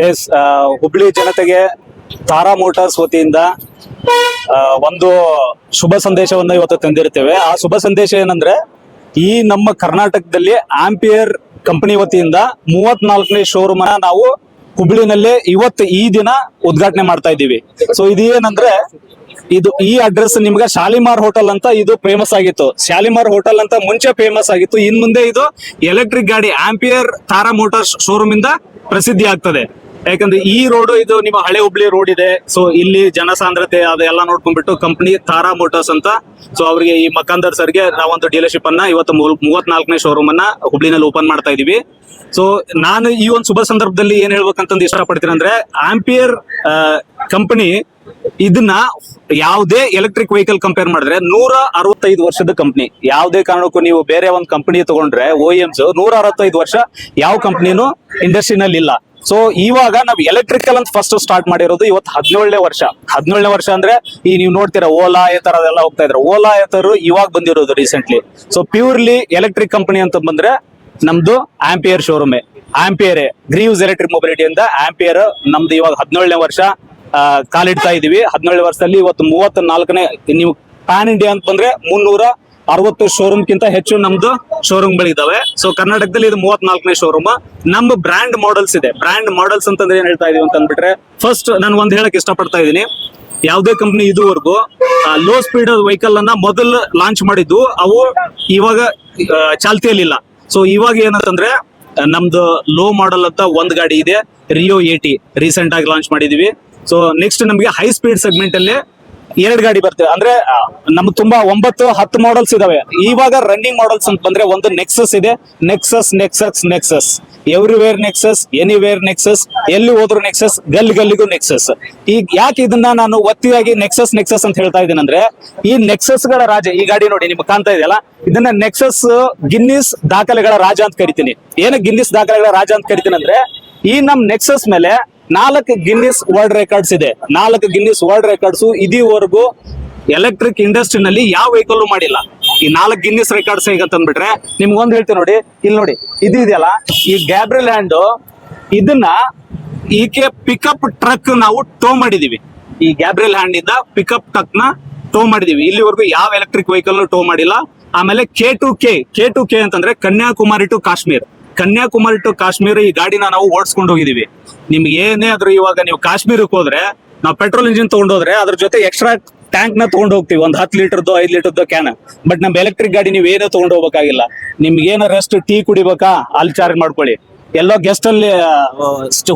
S Hubli ಜನತೆಗೆ ತಾರಾ motors ವತಿಯಿಂದ ಒಂದು ಶುಭ ಸಂದೇಶವನ್ನು ಇವತ್ತು ತಂದಿರ್ತೇವೆ. ಆ ಶುಭ ಸಂದೇಶ ಏನಂದ್ರೆ, ಈ ನಮ್ಮ ಕರ್ನಾಟಕದಲ್ಲಿ ಆಂಪಿಯರ್ ಕಂಪನಿ ವತಿಯಿಂದ 34ನೇ ಶೋರೂಮ್ ಅನ್ನ ನಾವು ಹುಬ್ಳಿನಲ್ಲೇ ಇವತ್ತು ಈ ದಿನ ಉದ್ಘಾಟನೆ ಮಾಡ್ತಾ ಇದ್ದೀವಿ. ಸೊ ಇದು ಏನಂದ್ರೆ, ಈ ಅಡ್ರೆಸ್ ನಿಮ್ಗೆ ಶಾಲಿಮಾರ್ ಹೋಟೆಲ್ ಅಂತ ಇದು ಫೇಮಸ್ ಆಗಿತ್ತು. ಶಾಲಿಮಾರ್ ಹೋಟೆಲ್ ಅಂತ ಮುಂಚೆ ಫೇಮಸ್ ಆಗಿತ್ತು. ಇನ್ ಮುಂದೆ ಇದು ಎಲೆಕ್ಟ್ರಿಕ್ ಗಾಡಿ ಆಂಪಿಯರ್ ತಾರಾ ಮೋಟಾರ್ಸ್ ಶೋರೂಮ್ ಇಂದ ಪ್ರಸಿದ್ಧಿ ಆಗ್ತದೆ. ಯಾಕಂದ್ರೆ ಈ ರೋಡ್ ಇದು ನಿಮ್ಮ ಹಳೆ ಹುಬ್ಳಿ ರೋಡ್ ಇದೆ. ಸೊ ಇಲ್ಲಿ ಜನಸಾಂದ್ರತೆ ಅದೆಲ್ಲ ನೋಡ್ಕೊಂಡ್ಬಿಟ್ಟು ಕಂಪನಿ ತಾರಾ ಮೋಟಾರ್ಸ್ ಅಂತ, ಸೊ ಅವರಿಗೆ ಈ ಮಕಾಂದರ್ ಸರ್ಗೆ ನಾವೊಂದು ಡೀಲರ್ಶಿಪ್ ಅನ್ನ ಇವತ್ತು 34ನೇ ಶೋರೂಮ್ ಅನ್ನ ಹುಬ್ಳಿನಲ್ಲಿ ಓಪನ್ ಮಾಡ್ತಾ ಇದೀವಿ. ಸೊ ನಾನು ಈ ಒಂದು ಶುಭ ಸಂದರ್ಭದಲ್ಲಿ ಏನ್ ಹೇಳ್ಬೇಕಂತಂದು ಇಷ್ಟಪಡ್ತೀನಿ ಅಂದ್ರೆ, ಆಂಪಿಯರ್ ಕಂಪನಿ ಇದನ್ನ ಯಾವುದೇ ಎಲೆಕ್ಟ್ರಿಕ್ ವೆಹಿಕಲ್ ಕಂಪೇರ್ ಮಾಡಿದ್ರೆ 165 ವರ್ಷದ ಕಂಪನಿ. ಯಾವುದೇ ಕಾರಣಕ್ಕೂ ನೀವು ಬೇರೆ ಒಂದು ಕಂಪನಿ ತಗೊಂಡ್ರೆ OEMs 165 ವರ್ಷ ಯಾವ ಕಂಪನಿನೂ ಇಂಡಸ್ಟ್ರಿನಲ್ಲಿ ಇಲ್ಲ. ಸೊ ಇವಾಗ ನಾವು ಎಲೆಕ್ಟ್ರಿಕಲ್ ಅಂತ ಫಸ್ಟ್ ಸ್ಟಾರ್ಟ್ ಮಾಡಿರೋದು ಇವತ್ತು 17ನೇ ವರ್ಷ. 17ನೇ ವರ್ಷ ಅಂದ್ರೆ ಈ ನೀವು ನೋಡ್ತೀರಾ ಓಲಾ ಈ ತರದೆಲ್ಲ ಹೋಗ್ತಾ ಇದ್ರು. ಓಲಾ ಎತ್ತರು ಇವಾಗ ಬಂದಿರೋದು recently. So purely electric company ಅಂತ ಬಂದ್ರೆ ನಮ್ದು ಆಂಪಿಯರ್ ಶೋರೂಮೇ. ಆಂಪಿಯರ್ ಗ್ರೀವ್ಸ್ ಎಲೆಕ್ಟ್ರಿಕ್ ಮೊಬಿಲಿಟಿ ಅಂತ ಆಂಪಿಯರ್ ನಮ್ದು ಇವಾಗ 17ನೇ ವರ್ಷ ಕಾಲಿಡ್ತಾ ಇದೀವಿ. 17 ವರ್ಷದಲ್ಲಿ ಇವತ್ತು 34ನೇ, ನೀವು ಪ್ಯಾನ್ ಇಂಡಿಯಾ ಅಂತ ಬಂದ್ರೆ 360 ಶೋರೂಮ್ಗಿಂತ ಹೆಚ್ಚು ನಮ್ದು ಶೋರೂಮ್ಗಳಿದಾವೆ. ಸೊ ಕರ್ನಾಟಕದಲ್ಲಿ ಇದು 34ನೇ ಶೋರೂಮ್. ನಮ್ದು ಬ್ರ್ಯಾಂಡ್ ಮಾಡೆಲ್ಸ್ ಇದೆ. ಬ್ರ್ಯಾಂಡ್ ಮಾಡೆಲ್ಸ್ ಅಂತಂದ್ರೆ ಏನ್ ಹೇಳ್ತಾ ಇದೀವಿ ಅಂತ ಅಂದ್ಬಿಟ್ರೆ, ಫಸ್ಟ್ ನಾನು ಒಂದ್ ಹೇಳಕ್ ಇಷ್ಟಪಡ್ತಾ ಇದೀನಿ, ಯಾವುದೇ ಕಂಪನಿ ಇದುವರೆಗೂ ಲೋ ಸ್ಪೀಡ್ ವೆಹಿಕಲ್ ಅನ್ನ ಮೊದಲು ಲಾಂಚ್ ಮಾಡಿದ್ದು ಅವು ಇವಾಗ ಚಾಲ್ತಿಯಲ್ಲಿಲ್ಲ. ಸೊ ಇವಾಗ ಏನಂತಂದ್ರೆ ನಮ್ದು ಲೋ ಮಾಡೆಲ್ ಅಂತ ಒಂದ್ ಗಾಡಿ ಇದೆ, ರಿಯೋ 80 ರೀಸೆಂಟ್ ಆಗಿ ಲಾಂಚ್ ಮಾಡಿದೀವಿ. ಸೊ ನೆಕ್ಸ್ಟ್ ನಮಗೆ ಹೈ ಸ್ಪೀಡ್ ಸೆಗ್ಮೆಂಟ್ ಅಲ್ಲಿ 2 ಗಾಡಿ ಬರ್ತೇವೆ. ಅಂದ್ರೆ ನಮ್ಗೆ ತುಂಬಾ 9-10 ಮಾಡಲ್ಸ್ ಇದಾವೆ. ಇವಾಗ ರನ್ನಿಂಗ್ ಮಾಡಲ್ಸ್ ಅಂತ ಬಂದ್ರೆ ಒಂದು ನೆಕ್ಸಸ್ ಇದೆ, nexus everywhere nexus, anywhere nexus, ಎಲ್ಲಿ ಹೋದ್ರು ನೆಕ್ಸಸ್, ಗಲ್ಲಿಗೂ ನೆಕ್ಸಸ್. ಈಗ ಯಾಕೆ ಇದನ್ನ ನಾನು ಒತ್ತಿಯಾಗಿ ನೆಕ್ಸಸ್ ಅಂತ ಹೇಳ್ತಾ ಇದ್ದೀನಿ ಅಂದ್ರೆ, ಈ ನೆಕ್ಸಸ್ ಗಳ ರಾಜ ಈ ಗಾಡಿ ನೋಡಿ ನಿಮ್ಗೆ ಕಾಣ್ತಾ ಇದೆಯಲ್ಲ, ಇದನ್ನ ನೆಕ್ಸಸ್ ಗಿನ್ನಿಸ್ ದಾಖಲೆಗಳ ರಾಜ ಅಂತ ಕರಿತೀನಿ. ಏನಕ್ಕೆ ಗಿನ್ನಿಸ್ ದಾಖಲೆಗಳ ರಾಜ ಅಂತ ಕರಿತೀನಿ ಅಂದ್ರೆ, ಈ ನಮ್ ನೆಕ್ಸಸ್ ಮೇಲೆ 4 ಗಿನ್ನಿಸ್ ವರ್ಲ್ಡ್ ರೆಕಾರ್ಡ್ಸ್ ಇದೆ. 4 ಗಿನ್ನಿಸ್ ವರ್ಲ್ಡ್ ರೆಕಾರ್ಡ್ಸ್ ಇದುವರೆಗೂ ಎಲೆಕ್ಟ್ರಿಕ್ ಇಂಡಸ್ಟ್ರಿನಲ್ಲಿ ಯಾವ ವೆಹಿಕಲ್ ಮಾಡಿಲ್ಲ. ಈ 4 ಗಿನ್ನಿಸ್ ರೆಕಾರ್ಡ್ಸ್ ಹೇಗಂತಂದ್ಬಿಟ್ರೆ, ನಿಮ್ಗೊಂದು ಹೇಳ್ತೀನಿ ನೋಡಿ, ಇಲ್ಲಿ ನೋಡಿ ಇದು ಇದೆಯಲ್ಲ, ಈ ಗ್ಯಾಬ್ರಿಯಲ್ ಹ್ಯಾಂಡ್ ಇದನ್ನ ಈಕೆ ಪಿಕಪ್ ಟ್ರಕ್ ನಾವು ಟೋ ಮಾಡಿದೀವಿ. ಈ ಗ್ಯಾಬ್ರಿಯಲ್ ಹ್ಯಾಂಡ್ ಇಂದ ಪಿಕಪ್ ಟ್ರಕ್ ನ ಟೋ ಮಾಡಿದೀವಿ. ಇಲ್ಲಿವರೆಗೂ ಯಾವ ಎಲೆಕ್ಟ್ರಿಕ್ ವೆಹಿಕಲ್ ಟೋ ಮಾಡಿಲ್ಲ. ಆಮೇಲೆ K2K ಅಂತಂದ್ರೆ ಕನ್ಯಾಕುಮಾರಿ ಟು ಕಾಶ್ಮೀರ ಈ ಗಾಡಿನ ನಾವು ಓಡಿಸ್ಕೊಂಡು ಹೋಗಿದೀವಿ. ನಿಮ್ಗೆ ಏನೇ ಆದ್ರೂ ಇವಾಗ ನೀವು ಕಾಶ್ಮೀರಕ್ಕೆ ಹೋದ್ರೆ, ನಾವು ಪೆಟ್ರೋಲ್ ಇಂಜಿನ್ ತಗೊಂಡೋದ್ರೆ ಅದ್ರ ಜೊತೆ ಎಕ್ಸ್ಟ್ರಾ ಟ್ಯಾಂಕ್ ನ ತಗೊಂಡು ಹೋಗ್ತೀವಿ, ಒಂದು 10 ಲೀಟರ್ದು 5 ಲೀಟರ್ದು ಕ್ಯಾನ್. ಬಟ್ ನಮ್ ಎಲೆಕ್ಟ್ರಿಕ್ ಗಾಡಿ ನೀವು ಏನೋ ತಗೊಂಡು ಹೋಗ್ಬೇಕಾಗಿಲ್ಲ. ನಿಮ್ಗೆ ಏನಾರ ರೆಸ್ಟ್ ಟೀ ಕುಡಿಬೇಕಾ ಅಲ್ಲಿ ಚಾರ್ಜ್ ಮಾಡ್ಕೊಳ್ಳಿ, ಎಲ್ಲೋ ಗೆಸ್ಟ್ ಅಲ್ಲಿ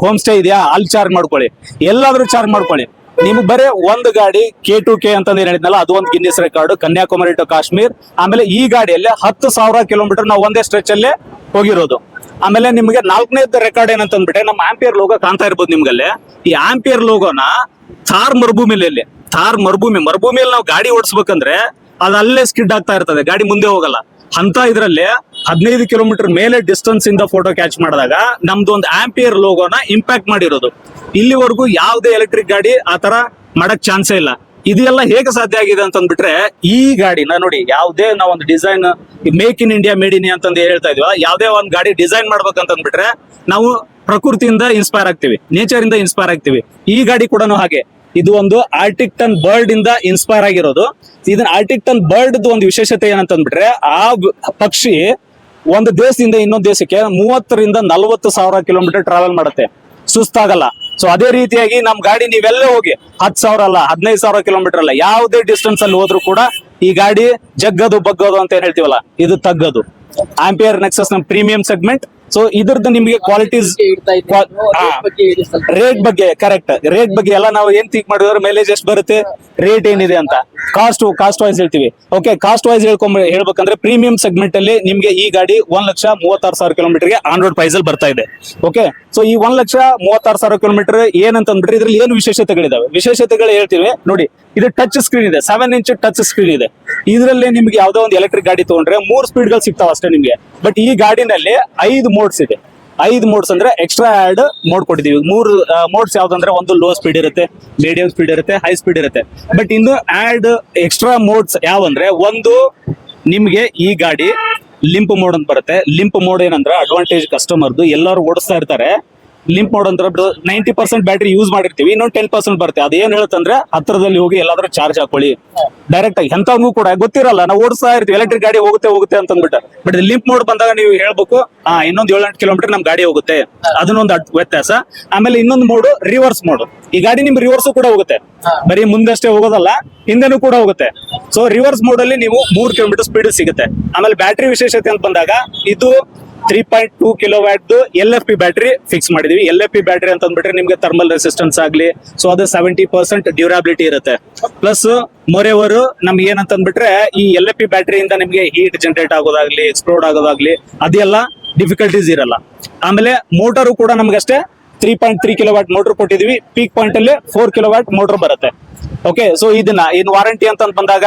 ಹೋಮ್ ಸ್ಟೇ ಇದೆಯಾ ಅಲ್ಲಿ ಚಾರ್ಜ್ ಮಾಡ್ಕೊಳ್ಳಿ, ಎಲ್ಲಾದ್ರೂ ಚಾರ್ಜ್ ಮಾಡ್ಕೊಳ್ಳಿ. ನಿಮ್ಗೆ ಬರೀ ಒಂದು ಗಾಡಿ K2K ಅಂತಂದು ಹೇಳಿದ್ನಲ್ಲ, ಅದು ಒಂದು Guinness record, Kanyakumari to Kashmir. ಆಮೇಲೆ ಈ ಗಾಡಿಯಲ್ಲಿ 10,000 ಕಿಲೋಮೀಟರ್ ನಾವು ಒಂದೇ ಸ್ಟ್ರೆಚ್ ಅಲ್ಲೇ ಹೋಗಿರೋದು. ಆಮೇಲೆ ನಿಮ್ಗೆ 4ನೇದು ರೆಕಾರ್ಡ್ ಏನಂತಂದ್ಬಿಟ್ಟೆ, ನಮ್ಮ ಆಂಪಿಯರ್ ಲೋಗೋ ಕಾಣ್ತಾ ಇರ್ಬೋದು ನಿಮ್ಗಲ್ಲೇ. ಈ ಆಂಪಿಯರ್ ಲೋಗೋನ ಥಾರ್ ಮರುಭೂಮಿಯಲ್ಲಿ ಮರುಭೂಮಿಯಲ್ಲಿ ನಾವು ಗಾಡಿ ಓಡಿಸ್ಬೇಕಂದ್ರೆ ಅದು ಅಲ್ಲೇ ಸ್ಕಿಡ್ ಆಗ್ತಾ ಇರ್ತದೆ, ಗಾಡಿ ಮುಂದೆ ಹೋಗಲ್ಲ. ಅಂತ ಇದ್ರಲ್ಲಿ 15 ಕಿಲೋಮೀಟರ್ ಮೇಲೆ ಡಿಸ್ಟೆನ್ಸ್ ಇಂದ ಫೋಟೋ ಕ್ಯಾಚ್ ಮಾಡಿದಾಗ ನಮ್ದು ಒಂದು ಆಂಪಿಯರ್ ಲೋಗೋನ ಇಂಪ್ಯಾಕ್ಟ್ ಮಾಡಿರೋದು. ಇಲ್ಲಿವರೆಗೂ ಯಾವುದೇ ಎಲೆಕ್ಟ್ರಿಕ್ ಗಾಡಿ ಆತರ ಮಾಡಕ್ ಚಾನ್ಸೇ ಇಲ್ಲ. ಇದೆಲ್ಲ ಹೇಗೆ ಸಾಧ್ಯ ಆಗಿದೆ ಅಂತಂದ್ಬಿಟ್ರೆ, ಈ ಗಾಡಿನ ನೋಡಿ, ಯಾವುದೇ ನಾವೊಂದು design make in India made in ಅಂತ ಹೇಳ್ತಾ ಇದೀವ, ಯಾವುದೇ ಒಂದು ಗಾಡಿ ಡಿಸೈನ್ ಮಾಡ್ಬೇಕಂತಂದ್ಬಿಟ್ರೆ ನಾವು ಪ್ರಕೃತಿಯಿಂದ ಇನ್ಸ್ಪೈರ್ ಆಗ್ತೀವಿ, ನೇಚರ್ ಇಂದ ಇನ್ಸ್ಪೈರ್ ಆಗ್ತೀವಿ. ಈ ಗಾಡಿ ಕೂಡ ಹಾಗೆ. ಇದು ಒಂದು ಆರ್ಟಿಕ್ಟನ್ ಬರ್ಡ್ ಇಂದ ಇನ್ಸ್ಪೈರ್ ಆಗಿರೋದು. ಇದನ್ನ ಆರ್ಟಿಕ್ಟನ್ ಬರ್ಡ್ ಒಂದು ವಿಶೇಷತೆ ಏನಂತಂದ್ಬಿಟ್ರೆ, ಆ ಪಕ್ಷಿ ಒಂದು ದೇಶದಿಂದ ಇನ್ನೊಂದು ದೇಶಕ್ಕೆ 30ರಿಂದ 40,000 ಕಿಲೋಮೀಟರ್ ಟ್ರಾವೆಲ್ ಮಾಡುತ್ತೆ, ಸುಸ್ತಾಗಲ್ಲ. ಸೊ ಅದೇ ರೀತಿಯಾಗಿ ನಮ್ ಗಾಡಿ ನೀವೆಲ್ಲ ಹೋಗಿ 10,000 ಅಲ್ಲ 15,000 ಕಿಲೋಮೀಟರ್ ಅಲ್ಲ, ಯಾವುದೇ ಡಿಸ್ಟೆನ್ಸ್ ಅಲ್ಲಿ ಹೋದ್ರು ಕೂಡ ಈ ಗಾಡಿ ಜಗ್ಗದು ಬಗ್ಗದು ಅಂತ ಏನ್ ಹೇಳ್ತೀವಲ್ಲ, ಇದು ತಗ್ಗದು. ಆಂಪಿಯರ್ ನೆಕ್ಸಸ್ ನಮ್ ಪ್ರೀಮಿಯಂ ಸೆಗ್ಮೆಂಟ್. ಸೊ ಇದ್ರದ್ದು ನಿಮ್ಗೆ ಕ್ವಾಲಿಟೀಸ್, ರೇಟ್ ಬಗ್ಗೆ ಕರೆಕ್ಟ್, ರೇಟ್ ಬಗ್ಗೆ ಎಲ್ಲ ನಾವು ಏನ್ ಥಿಂಕ್ ಮಾಡಿದ್ರೆ ಮೈಲೇಜ್ ಎಷ್ಟು ಬರುತ್ತೆ, ರೇಟ್ ಏನಿದೆ ಅಂತ, ಕಾಸ್ಟ್ ವೈಸ್ ಹೇಳ್ತೀವಿ. ಓಕೆ, ಕಾಸ್ಟ್ ವೈಸ್ ಹೇಳ್ಬೇಕಂದ್ರೆ ಪ್ರೀಮಿಯಂ ಸೆಗ್ಮೆಂಟ್ ಅಲ್ಲಿ ನಿಮ್ಗೆ ಈ ಗಾಡಿ 1,36,000 ಕಿಲೋಮೀಟರ್ಗೆ ಆನ್ ರೋಡ್ ಪ್ರೈಸ್ ಅಲ್ಲಿ ಬರ್ತಾ ಇದೆ. ಓಕೆ, ಸೊ ಈ 1,36,000 ಕಿಲೋಮೀಟರ್ ಏನಂತಂದ್ಬಿಟ್ರೆ ಇದ್ರಲ್ಲಿ ಏನು ವಿಶೇಷತೆಗಳಿದಾವೆ, ವಿಶೇಷತೆಗಳು ಹೇಳ್ತೀವಿ ನೋಡಿ. ಇದು ಟಚ್ ಸ್ಕ್ರೀನ್ ಇದೆ, 7 ಇಂಚ್ ಟಚ್ ಸ್ಕ್ರೀನ್ ಇದೆ. ಇದರಲ್ಲಿ ನಿಮ್ಗೆ ಯಾವ್ದೋ ಒಂದು ಎಲೆಕ್ಟ್ರಿಕ್ ಗಾಡಿ ತಗೊಂಡ್ರೆ 3 ಸ್ಪೀಡ್ಗಳು ಸಿಗ್ತಾವ ಅಷ್ಟೇ ನಿಮ್ಗೆ. ಬಟ್ ಈ ಗಾಡಿನಲ್ಲಿ 5 ಮೋಡ್ಸ್ ಇದೆ. 5 ಮೋಡ್ಸ್ ಅಂದ್ರೆ ಎಕ್ಸ್ಟ್ರಾ ಆಡ್ ಮೋಡ್ ಕೊಟ್ಟಿದೀವಿ. 3 ಮೋಡ್ಸ್ ಯಾವ್ದಂದ್ರೆ, ಒಂದು ಲೋ ಸ್ಪೀಡ್ ಇರುತ್ತೆ, ಮೀಡಿಯಂ ಸ್ಪೀಡ್ ಇರುತ್ತೆ, ಹೈ ಸ್ಪೀಡ್ ಇರುತ್ತೆ. ಬಟ್ ಇನ್ನು ಆಡ್ ಎಕ್ಸ್ಟ್ರಾ ಮೋಡ್ಸ್ ಯಾವಂದ್ರೆ, ಒಂದು ನಿಮ್ಗೆ ಈ ಗಾಡಿ ಲಿಂಪ್ ಮೋಡ್ ಅಂತ ಬರುತ್ತೆ. ಲಿಂಪ್ ಮೋಡ್ ಏನಂದ್ರೆ ಅಡ್ವಾಂಟೇಜ್ ಕಸ್ಟಮರ್ದು, ಎಲ್ಲರೂ ಓಡಿಸ್ತಾ ಇರ್ತಾರೆ, ಲಿಂಪ್ ಮೋಡ್ ಅಂದ್ರೆ 90% ಬ್ಯಾಟ್ರಿ ಯೂಸ್ ಮಾಡಿರ್ತೀವಿ, ಇನ್ನೊಂದು 10% ಬರುತ್ತೆ. ಅದೇನ್ ಹೇಳುತ್ತಂದ್ರೆ ಹತ್ರದಲ್ಲಿ ಹೋಗಿ ಎಲ್ಲಾದ್ರೂ ಚಾರ್ಜ್ ಹಾಕೊಳ್ಳಿ ಡೈರೆಕ್ಟ್ ಆಗಿ. ಎಂತವೂ ಕೂಡ ಗೊತ್ತಿರಲ್ಲ, ನಾವು ಓಡಿಸ್ತಾ ಇರ್ತೀವಿ ಎಲೆಕ್ಟ್ರಿಕ್ ಗಾಡಿ ಹೋಗುತ್ತೆ ಅಂತ ಅಂದ್ಬಿಟ್ಟು. ಬಟ್ ಲಿಂಪ್ ಮೋಡ್ ಬಂದಾಗ ನೀವು ಹೇಳ್ಬೇಕು ಇನ್ನೊಂದು 7-8 ಕಿಲೋಮೀಟರ್ ನಮ್ ಗಾಡಿ ಹೋಗುತ್ತೆ, ಅದನ್ನೊಂದು ವ್ಯತ್ಯಾಸ. ಆಮೇಲೆ ಇನ್ನೊಂದು ಮೋಡ್ ರಿವರ್ಸ್ ಮೋಡ್. ಈ ಗಾಡಿ ನಿಮ್ ರಿವರ್ಸ್ ಕೂಡ ಹೋಗುತ್ತೆ, ಬರೀ ಮುಂದಷ್ಟೇ ಹೋಗೋದಲ್ಲ ಹಿಂದೆನೂ ಕೂಡ ಹೋಗುತ್ತೆ. ಸೊ ರಿವರ್ಸ್ ಮೋಡ್ ಅಲ್ಲಿ ನೀವು 3 ಕಿಲೋಮೀಟರ್ ಸ್ಪೀಡ್ ಸಿಗುತ್ತೆ. ಆಮೇಲೆ ಬ್ಯಾಟ್ರಿ ವಿಶೇಷತೆ ಅಂತ ಬಂದಾಗ ಇದು 3.2 ಕಿಲೋವ್ಯಾಟ್ LFP ಬ್ಯಾಟ್ರಿ ಫಿಕ್ಸ್ ಮಾಡಿದೀವಿ. LFP ಬ್ಯಾಟ್ರಿ ಅಂತ ಅಂದ್ಬಿಟ್ರೆ ನಿಮ್ಗೆ ಥರ್ಮಲ್ ರೆಸಿಸ್ಟೆನ್ಸ್ ಆಗ್ಲಿ, ಸೊ ಅದು 70% ಡ್ಯೂರಾಬಿಲಿಟಿ ಇರುತ್ತೆ. ಪ್ಲಸ್ ಮೊರೆವರ್ ನಮ್ಗೆ ಏನಂತ ಅಂದ್ಬಿಟ್ರೆ ಈ LFP ಬ್ಯಾಟ್ರಿಯಿಂದ ನಿಮ್ಗೆ ಹೀಟ್ ಜನರೇಟ್ ಆಗೋದಾಗ್ಲಿ, ಎಕ್ಸ್ಪ್ಲೋಡ್ ಆಗೋದಾಗ್ಲಿ ಅದೆಲ್ಲ ಡಿಫಿಕಲ್ಟೀಸ್ ಇರಲ್ಲ. ಆಮೇಲೆ ಮೋಟರು ಕೂಡ ನಮ್ಗಷ್ಟೇ 3.3 ಕಿಲೋವ್ಯಾಟ್ ಮೋಟರ್ ಕೊಟ್ಟಿದೀವಿ. ಪೀಕ್ ಪಾಯಿಂಟ್ ಅಲ್ಲಿ 4 ಕಿಲೋವ್ಯಾಟ್ ಮೋಟರ್ ಬರುತ್ತೆ. ಓಕೆ, ಸೊ ಇದನ್ನ ಇನ್ ವಾರಂಟಿ ಅಂತ ಬಂದಾಗ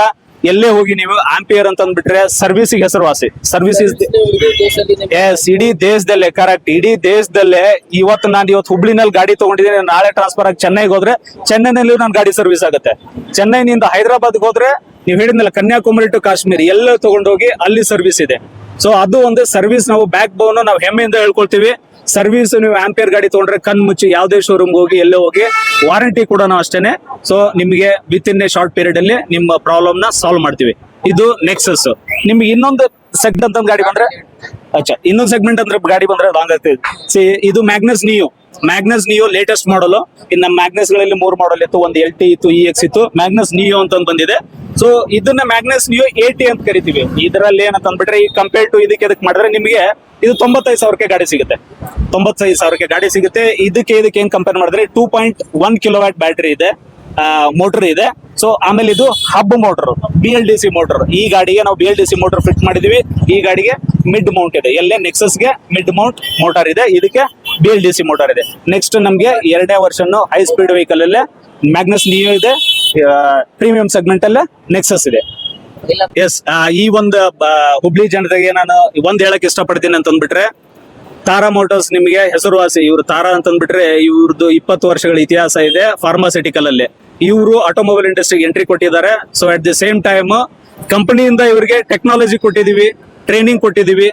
ಎಲ್ಲೇ ಹೋಗಿ ನೀವು ಆಂಪಿಯರ್ ಅಂತ ಅಂದ್ಬಿಟ್ರೆ ಸರ್ವಿಸಿಗೆ ಹೆಸರುವಾಸಿ. ಸರ್ವಿಸ್ ಇಡೀ ದೇಶದಲ್ಲೇ, ಕರೆಕ್ಟ್, ಇಡೀ ದೇಶದಲ್ಲೇ. ನಾನು ಹುಬ್ಳಿನಲ್ಲಿ ಗಾಡಿ ತಗೊಂಡಿದ್ದೀನಿ, ನಾಳೆ ಟ್ರಾನ್ಸ್ಫರ್ ಆಗಿ ಚೆನ್ನೈಗೆ ಹೋದ್ರೆ ಚೆನ್ನೈನಲ್ಲಿ ನನ್ನ ಗಾಡಿ ಸರ್ವಿಸ್ ಆಗುತ್ತೆ. ಚೆನ್ನೈನಿಂದ ಹೈದರಾಬಾದ್ಗೆ ಹೋದ್ರೆ ನೀವು ಹೇಳಿದ್ನಲ್ಲ ಕನ್ಯಾಕುಮಾರಿ ಟು ಕಾಶ್ಮೀರ್ ಎಲ್ಲ ತಗೊಂಡೋಗಿ ಅಲ್ಲಿ ಸರ್ವಿಸ್ ಇದೆ. ಸೊ ಅದು ಒಂದು ಸರ್ವಿಸ್ ನಾವು ಬ್ಯಾಕ್ ಬೋನ್, ನಾವು ಹೆಮ್ಮೆಯಿಂದ ಹೇಳ್ಕೊಳ್ತೀವಿ. ಸರ್ವಿಸ್ ನೀವು ಆಂಪಿಯರ್ ಗಾಡಿ ತಗೊಂಡ್ರೆ ಕಣ್ ಮುಚ್ಚಿ ಯಾವುದೇ ಶೋರೂಮ್ಗೆ ಹೋಗಿ ಎಲ್ಲೇ ಹೋಗಿ, ವಾರಂಟಿ ಕೂಡ ನಾವು ಅಷ್ಟೇನೆ. ಸೊ ನಿಮಗೆ with in a short period ಅಲ್ಲಿ ನಿಮ್ಮ ಪ್ರಾಬ್ಲಮ್ ನ ಸಾಲ್ವ್ ಮಾಡ್ತೀವಿ. ಇದು ನೆಕ್ಸಸ್. ನಿಮ್ಗೆ ಇನ್ನೊಂದು ಸೆಗ್ಮೆಂಟ್ ಅಂತ ಗಾಡಿ ಬಂದ್ರೆ ಇನ್ನೊಂದು ಸೆಗ್ಮೆಂಟ್ ಅಂದ್ರೆ ಗಾಡಿ ಬಂದ್ರೆ ಲಾಂಗ್ ಆಗ್ತದೆ. ಇದು ಮ್ಯಾಗ್ನಸ್ ನಿಯೋ ಲೇಟೆಸ್ಟ್ ಮಾಡಲ್. ಇನ್ನು ನಮ್ಮ ಮ್ಯಾಗ್ನಸ್ ಗಳಲ್ಲಿ 3 ಮಾಡಲ್ ಇತ್ತು, ಒಂದು LT ಇತ್ತು, EX ಇತ್ತು, ಮ್ಯಾಗ್ನಸ್ ನಿಯೋ ಅಂತ ಬಂದಿದೆ. ಸೊ ಇದನ್ನ ಮ್ಯಾಗ್ನಸ್ ನಿಯೋ AT ಅಂತ ಕರಿತೀವಿ. ಇದರಲ್ಲಿ ಏನಂತ ಅಂದ್ಬಿಟ್ರೆ ಈ ಕಂಪೇರ್ ಟು ಇದಕ್ಕೆ ಮಾಡಿದ್ರೆ ನಿಮಗೆ ಇದು 95,000 ಗಾಡಿ ಸಿಗುತ್ತೆ. 95,000 ಗಾಡಿ ಸಿಗುತ್ತೆ. ಇದಕ್ಕೆ ಏನ್ ಕಂಪೇರ್ ಮಾಡಿದ್ರೆ 2.1 ಕಿಲೋವ್ಯಾಟ್ ಬ್ಯಾಟ್ರಿ ಇದೆ, ಮೋಟರ್ ಇದೆ. ಸೊ ಆಮೇಲೆ ಇದು ಹಬ್ ಮೋಟರ್, BLDC ಮೋಟರ್. ಈ ಗಾಡಿಗೆ ನಾವು BLDC ಮೋಟರ್ ಫಿಟ್ ಮಾಡಿದೀವಿ. ಈ ಗಾಡಿಗೆ ಮಿಡ್ ಮೌಂಟ್ ಇದೆ. ಎಲ್ಲೇ ನೆಕ್ಸಸ್ಗೆ ಮಿಡ್ ಮೌಂಟ್ ಮೋಟರ್ ಇದೆ, ಇದಕ್ಕೆ BLDC ಮೋಟರ್ ಇದೆ. ನೆಕ್ಸ್ಟ್ ನಮ್ಗೆ 2ನೇ ವರ್ಷನ್ ಹೈ ಸ್ಪೀಡ್ ವೆಹಿಕಲ್ ಅಲ್ಲೇ ಮ್ಯಾಗ್ನಸ್ ನಿಯೋ ಇದೆ, ಪ್ರೀಮಿಯಂ ಸೆಗ್ಮೆಂಟ್ ಅಲ್ಲೇ ನೆಕ್ಸಸ್ ಇದೆ. ಎಸ್, ಈ ಒಂದು ಹುಬ್ಳಿ ಜನತೆಗೆ ನಾನು ಒಂದ್ ಹೇಳಕ್ ಇಷ್ಟಪಡ್ತೀನಿ ಅಂತ ಅಂದ್ಬಿಟ್ರೆ, ತಾರಾ ಮೋಟಾರ್ಸ್ ನಿಮಗೆ ಹೆಸರುವಾಸಿ. ಇವ್ರು ತಾರಾ ಅಂತ ಅಂದ್ಬಿಟ್ರೆ ಇವ್ರದ್ದು 20 ವರ್ಷಗಳ ಇತಿಹಾಸ ಇದೆ ಫಾರ್ಮಾಸ್ಯೂಟಿಕಲ್ ಅಲ್ಲಿ. ಇವರು ಆಟೋಮೊಬೈಲ್ ಇಂಡಸ್ಟ್ರಿಗೆ ಎಂಟ್ರಿ ಕೊಟ್ಟಿದ್ದಾರೆ. So at the same time ಕಂಪನಿಯಿಂದ ಇವರಿಗೆ ಟೆಕ್ನಾಲಜಿ ಕೊಟ್ಟಿದೀವಿ, ಟ್ರೈನಿಂಗ್ ಕೊಟ್ಟಿದೀವಿ.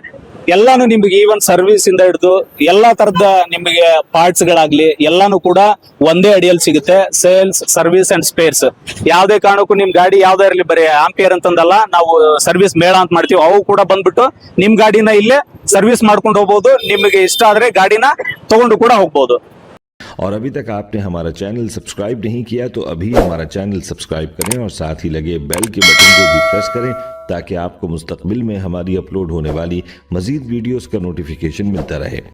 ಎಲ್ಲಾನು ನಿಮ್ಗೆ ಈವನ್ ಸರ್ವಿಸ್ ಇಂದ ಹಿಡಿದು ಎಲ್ಲಾ ತರದ ನಿಮಗೆ ಪಾರ್ಟ್ಸ್ ಗಳಾಗ್ಲಿ ಎಲ್ಲಾನು ಕೂಡ ಒಂದೇ ಅಡಿಯಲ್ಲಿ ಸಿಗುತ್ತೆ. Sales, service and spares. ಯಾವ್ದೇ ಕಾರಣಕ್ಕೂ ನಿಮ್ ಗಾಡಿ ಯಾವ್ದೇ ಇರಲಿ, ಬರೀ ಆಂಪಿಯರ್ ಅಂತಂದಲ್ಲ, ನಾವು ಸರ್ವಿಸ್ ಮೇಳ ಅಂತ ಮಾಡ್ತೀವಿ. ಅವು ಕೂಡ ಬಂದ್ಬಿಟ್ಟು ನಿಮ್ ಗಾಡಿನ ಇಲ್ಲೇ ಸರ್ವಿಸ್ ಮಾಡ್ಕೊಂಡು ಹೋಗ್ಬೋದು. ನಿಮಗೆ ಇಷ್ಟ ಆದ್ರೆ ಗಾಡಿನ ತಗೊಂಡು ಕೂಡ ಹೋಗ್ಬೋದು. और अभी तक आपने हमारा चैनल सब्सक्राइब नहीं किया तो अभी हमारा चैनल सब्सक्राइब करें और साथ ही लगे बेल के बटन को भी प्रेस करें ताकि आपको मुस्तकबिल में हमारी अपलोड होने वाली मजीद वीडियोस का नोटिफिकेशन मिलता रहे।